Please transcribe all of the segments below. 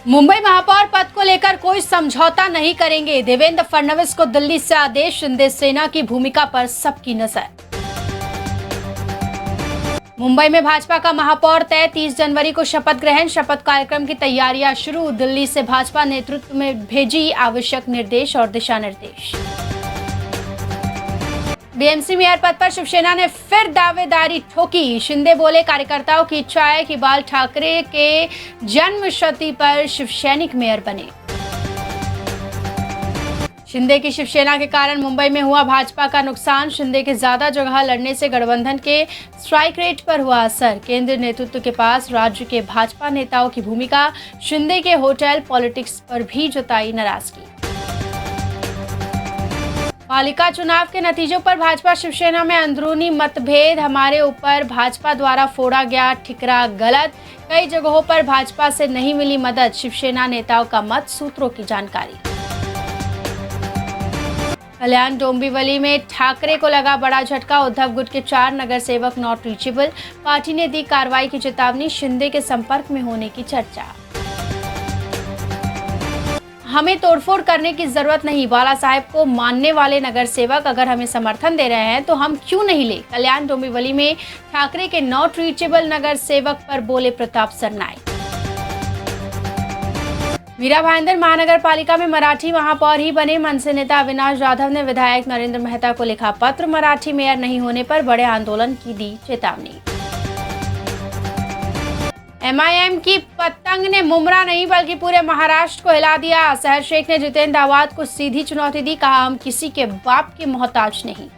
मुंबई महापौर पद को लेकर कोई समझौता नहीं करेंगे, देवेंद्र फडणवीस को दिल्ली से आदेश। शिंदे सेना की भूमिका पर सबकी नजर। मुंबई में भाजपा का महापौर तय, 30 जनवरी को शपथ ग्रहण। शपथ कार्यक्रम की तैयारियां शुरू। दिल्ली से भाजपा नेतृत्व में भेजी आवश्यक निर्देश और दिशा निर्देश। बीएमसी मेयर पद पर शिवसेना ने फिर दावेदारी ठोकी। शिंदे बोले, कार्यकर्ताओं की इच्छा है कि बाल ठाकरे के जन्मशती पर शिवसैनिक मेयर बने। शिंदे की शिवसेना के कारण मुंबई में हुआ भाजपा का नुकसान। शिंदे के ज्यादा जगह लड़ने से गठबंधन के स्ट्राइक रेट पर हुआ असर। केंद्रीय नेतृत्व के पास राज्य के भाजपा नेताओं की भूमिका। शिंदे के होटल पॉलिटिक्स पर भी जताई नाराजगी। पालिका चुनाव के नतीजों पर भाजपा शिवसेना में अंदरूनी मतभेद। हमारे ऊपर भाजपा द्वारा फोड़ा गया ठिकरा गलत। कई जगहों पर भाजपा से नहीं मिली मदद। शिवसेना नेताओं का मत। सूत्रों की जानकारी। कल्याण डोंबिवली में ठाकरे को लगा बड़ा झटका। उद्धव गुट के 4 नगर सेवक नॉट रीचेबल। पार्टी ने दी कार्रवाई की चेतावनी। शिंदे के संपर्क में होने की चर्चा। हमें तोड़फोड़ करने की जरूरत नहीं। बाला साहेब को मानने वाले नगर सेवक अगर हमें समर्थन दे रहे हैं तो हम क्यों नहीं ले। कल्याण डोंबिवली में ठाकरे के नॉट रीचेबल नगर सेवक पर बोले प्रताप सरनाईक। मीरा भाईंदर महानगर पालिका में मराठी महापौर ही बने। मनसे नेता अविनाश जाधव ने विधायक नरेंद्र मेहता को लिखा पत्र। मराठी मेयर नहीं होने पर बड़े आंदोलन की दी चेतावनी। एमआईएम की पतंग ने मुमरा नहीं बल्कि पूरे महाराष्ट्र को हिला दिया। सहर शेख ने जितेंद्र आवाज को सीधी चुनौती दी। कहा, हम किसी के बाप के मोहताज नहीं।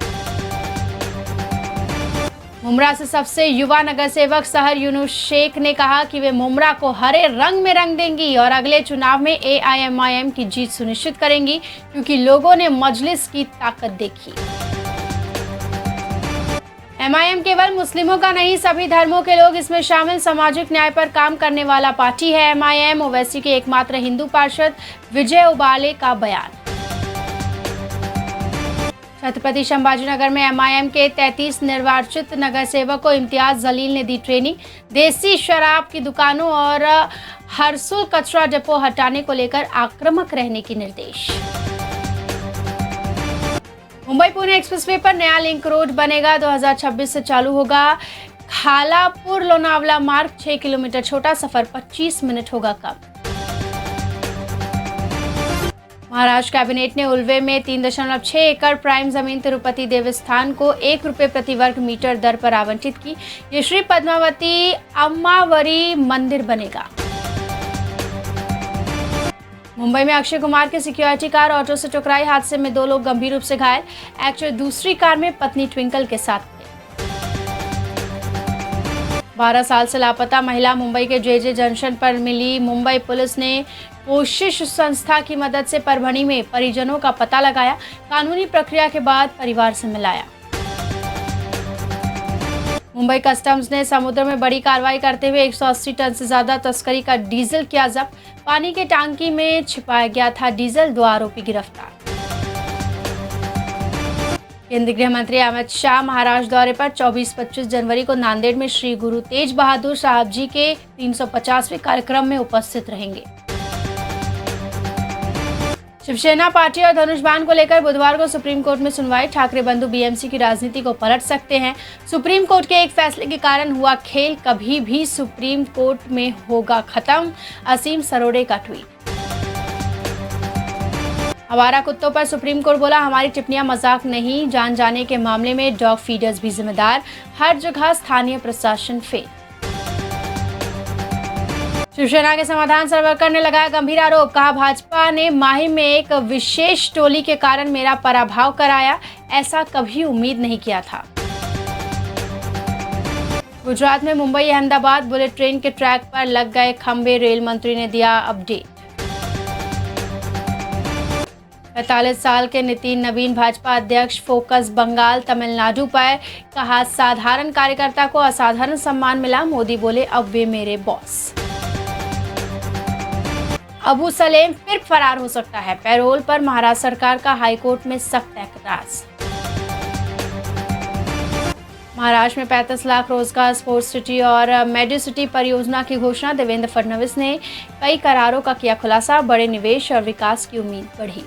मुमरा से सबसे युवा नगर सेवक सहर यूनुस शेख ने कहा कि वे मुमरा को हरे रंग में रंग देंगी और अगले चुनाव में एआईएमआईएम की जीत सुनिश्चित करेंगी, क्योंकि लोगों ने मजलिस की ताकत देखी। एमआईएम केवल मुस्लिमों का नहीं, सभी धर्मों के लोग इसमें शामिल। सामाजिक न्याय पर काम करने वाला पार्टी है एमआईएम। ओवैसी के एकमात्र हिंदू पार्षद विजय उबाले का बयान। छत्रपति संभाजीनगर में एमआईएम के 33 निर्वाचित नगर सेवक को इम्तियाज जलील ने दी ट्रेनिंग। देसी शराब की दुकानों और हरसुल कचरा डिपो हटाने को लेकर आक्रामक रहने की निर्देश। मुंबई पुणे एक्सप्रेसवे पर नया लिंक रोड बनेगा। 2026 से चालू होगा। खालापुर लोनावला मार्ग 6 किलोमीटर छोटा, सफर 25 मिनट होगा कम। महाराष्ट्र कैबिनेट ने उल्वे में 3.6 एकड़ प्राइम जमीन तिरुपति देवस्थान को 1 रुपये प्रति वर्ग मीटर दर पर आवंटित की। ये श्री पद्मावती अम्मावरी मंदिर बनेगा। मुंबई में अक्षय कुमार की सिक्योरिटी कार ऑटो से टकराई। हादसे में 2 लोग गंभीर रूप से घायल। एक्टर दूसरी कार में पत्नी ट्विंकल के साथ थे। 12 साल से लापता महिला मुंबई के जेजे जंक्शन पर मिली। मुंबई पुलिस ने कोशिश संस्था की मदद से परभणी में परिजनों का पता लगाया। कानूनी प्रक्रिया के बाद परिवार से मिलाया। मुंबई कस्टम्स ने समुद्र में बड़ी कार्रवाई करते हुए 180 टन से ज्यादा तस्करी का डीजल किया जब्त। पानी के टांकी में छिपाया गया था डीजल। 2 आरोपी गिरफ्तार। केंद्रीय गृह मंत्री अमित शाह महाराष्ट्र दौरे पर 24-25 जनवरी को नांदेड़ में श्री गुरु तेज बहादुर साहब जी के 350वें कार्यक्रम में उपस्थित रहेंगे। शिवसेना पार्टी और धनुष बाण को लेकर बुधवार को सुप्रीम कोर्ट में सुनवाई। ठाकरे बंधु बीएमसी की राजनीति को पलट सकते हैं। सुप्रीम कोर्ट के एक फैसले के कारण हुआ खेल कभी भी सुप्रीम कोर्ट में होगा खत्म। असीम सरोडे का ट्वीट। आवारा कुत्तों पर सुप्रीम कोर्ट बोला, हमारी टिप्पणियां मजाक नहीं। जान जाने के मामले में डॉग फीडर्स भी जिम्मेदार। हर जगह स्थानीय प्रशासन फेल। शिवसेना के समाधान सावरकर ने लगाया गंभीर आरोप। कहा, भाजपा ने माहिम में एक विशेष टोली के कारण मेरा पराभव कराया। ऐसा कभी उम्मीद नहीं किया था। गुजरात में मुंबई अहमदाबाद बुलेट ट्रेन के ट्रैक पर लग गए खंभे। रेल मंत्री ने दिया अपडेट। 45 साल के नितिन नवीन भाजपा अध्यक्ष फोकस बंगाल तमिलनाडु पर। कहा, साधारण कार्यकर्ता को असाधारण सम्मान मिला। मोदी बोले, अब वे मेरे बॉस। अबू सलेम फिर फरार हो सकता है। पैरोल पर महाराष्ट्र सरकार का हाईकोर्ट में सख्त एतराज। महाराष्ट्र में 35 लाख रोजगार, स्पोर्ट्स सिटी और मेडिसिटी परियोजना की घोषणा। देवेंद्र फडणवीस ने कई करारों का किया खुलासा। बड़े निवेश और विकास की उम्मीद बढ़ी।